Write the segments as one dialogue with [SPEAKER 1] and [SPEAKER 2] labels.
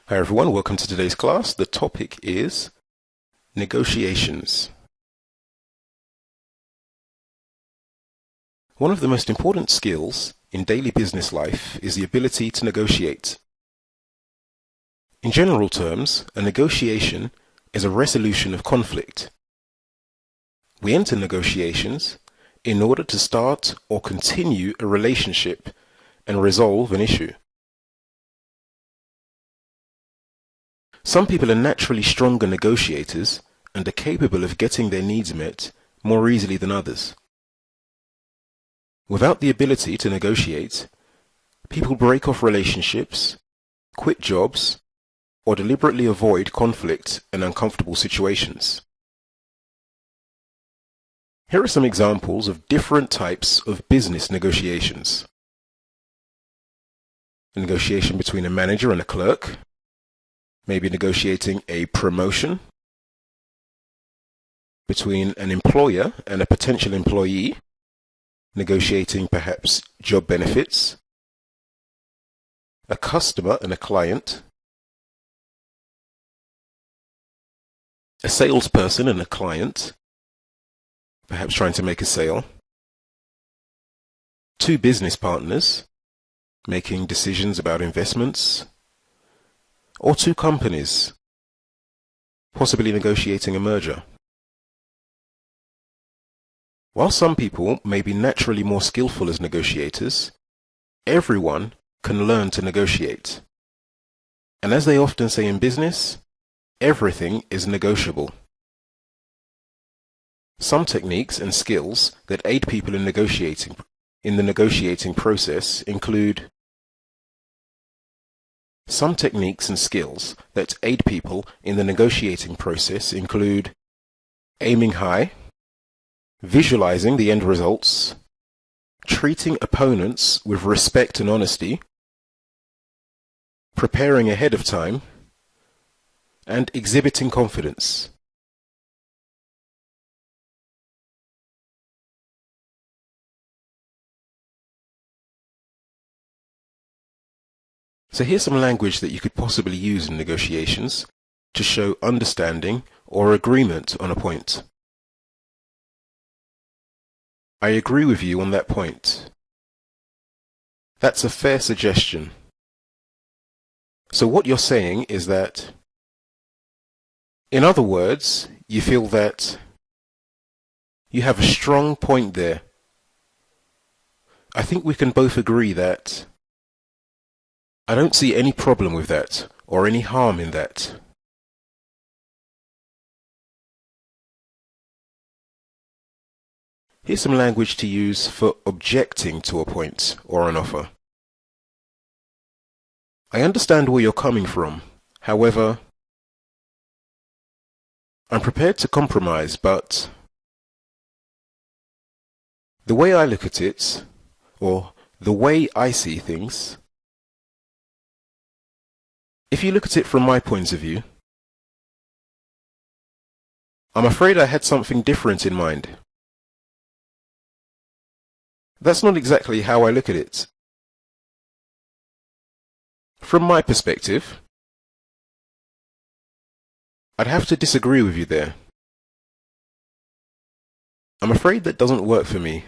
[SPEAKER 1] Hi everyone, welcome to today's class. The topic is negotiations. One of the most important skills in daily business life is the ability to negotiate. In general terms, a negotiation is a resolution of conflict. We enter negotiations in order to start or continue a relationship and resolve an issue. Some people are naturally stronger negotiators and are capable of getting their needs met more easily than others. Without the ability to negotiate, people break off relationships, quit jobs, or deliberately avoid conflict and uncomfortable situations. Here are some examples of different types of business negotiations. A negotiation between a manager and a clerk, maybe negotiating a promotion, between an employer and a potential employee, negotiating perhaps job benefits, a customer and a client, a salesperson and a client, perhaps trying to make a sale, two business partners making decisions about investments, or two companies possibly negotiating a merger. While some people may be naturally more skillful as negotiators, everyone can learn to negotiate. And as they often say in business, everything is negotiable. Some techniques and skills that aid people in the negotiating process include aiming high, visualizing the end results, treating opponents with respect and honesty, preparing ahead of time, and exhibiting confidence. So here's some language that you could possibly use in negotiations to show understanding or agreement on a point. I agree with you on that point. That's a fair suggestion. So what you're saying is that, in other words, you feel that you have a strong point there. I think we can both agree that I don't see any problem with that or any harm in that. Here's some language to use for objecting to a point or an offer. I understand where you're coming from. However, I'm prepared to compromise, but the way I look at it, or the way I see things, if you look at it from my point of view, I'm afraid I had something different in mind. That's not exactly how I look at it. From my perspective, I'd have to disagree with you there. I'm afraid that doesn't work for me.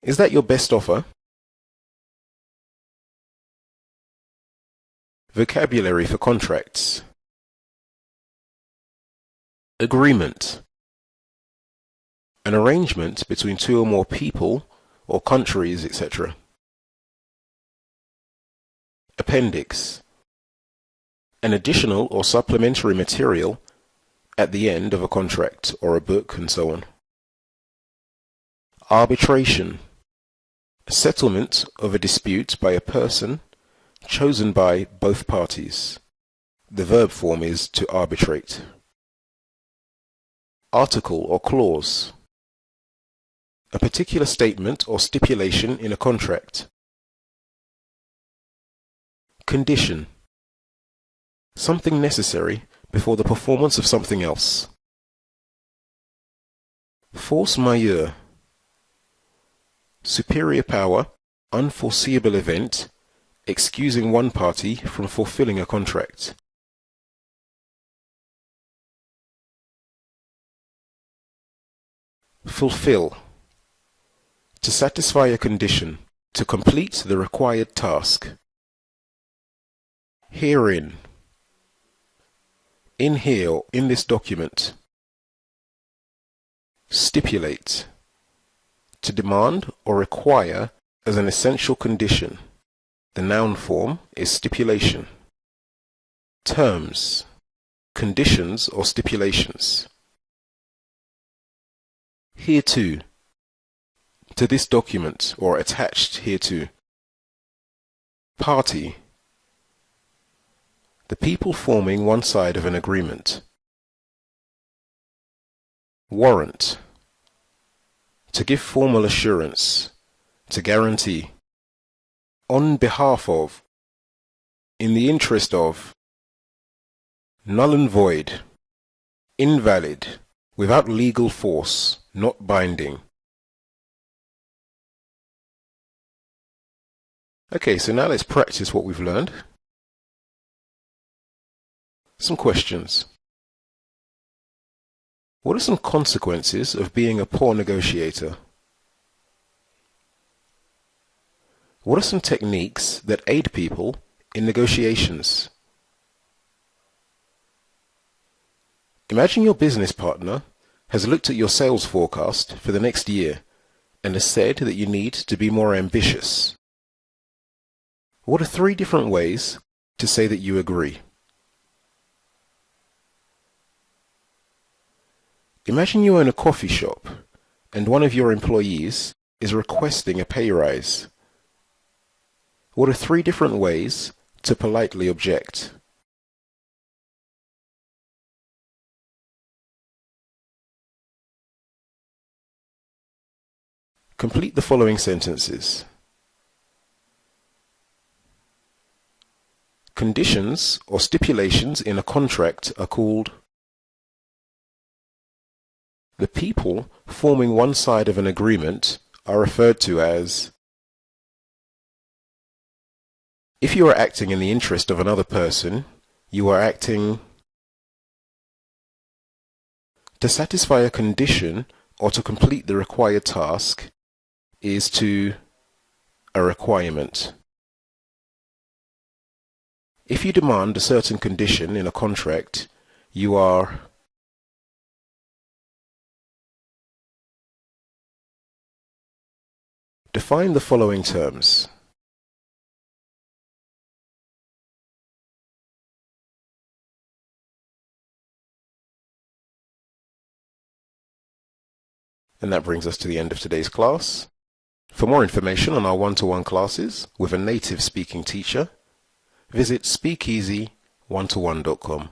[SPEAKER 1] Is that your best offer? Vocabulary for contracts. Agreement. An arrangement between two or more people or countries, etc. Appendix. An additional or supplementary material at the end of a contract or a book, and so on. Arbitration. A settlement of a dispute by a person chosen by both parties. The verb form is to arbitrate. Article or clause. A particular statement or stipulation in a contract. Condition. Something necessary before the performance of something else. Force majeure. Superior power, unforeseeable event, excusing one party from fulfilling a contract. Fulfill. To satisfy a condition, to complete the required task. Herein. In here, or in this document. Stipulate. To demand or require as an essential condition. The noun form is stipulation. Terms. Conditions or stipulations. Hereto. To this document or attached hereto. Party. The people forming one side of an agreement. Warrant. To give formal assurance, to guarantee. On behalf of, in the interest of. Null and void. Invalid, without legal force, not binding. Okay, so now let's practice what we've learned. Some questions. What are some consequences of being a poor negotiator? What are some techniques that aid people in negotiations? Imagine your business partner has looked at your sales forecast for the next year and has said that you need to be more ambitious. What are 3 different ways to say that you agree? Imagine you own a coffee shop and one of your employees is requesting a pay rise. What are 3 different ways to politely object? Complete the following sentences. Conditions or stipulations in a contract are called. The people forming one side of an agreement are referred to as. If you are acting in the interest of another person, you are acting. To satisfy a condition or to complete the required task is to a requirement. If you demand a certain condition in a contract, you are. Define the following terms. And that brings us to the end of today's class. For more information on our one-to-one classes with a native speaking teacher, visit speakeasy1to1.com.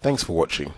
[SPEAKER 1] Thanks for watching.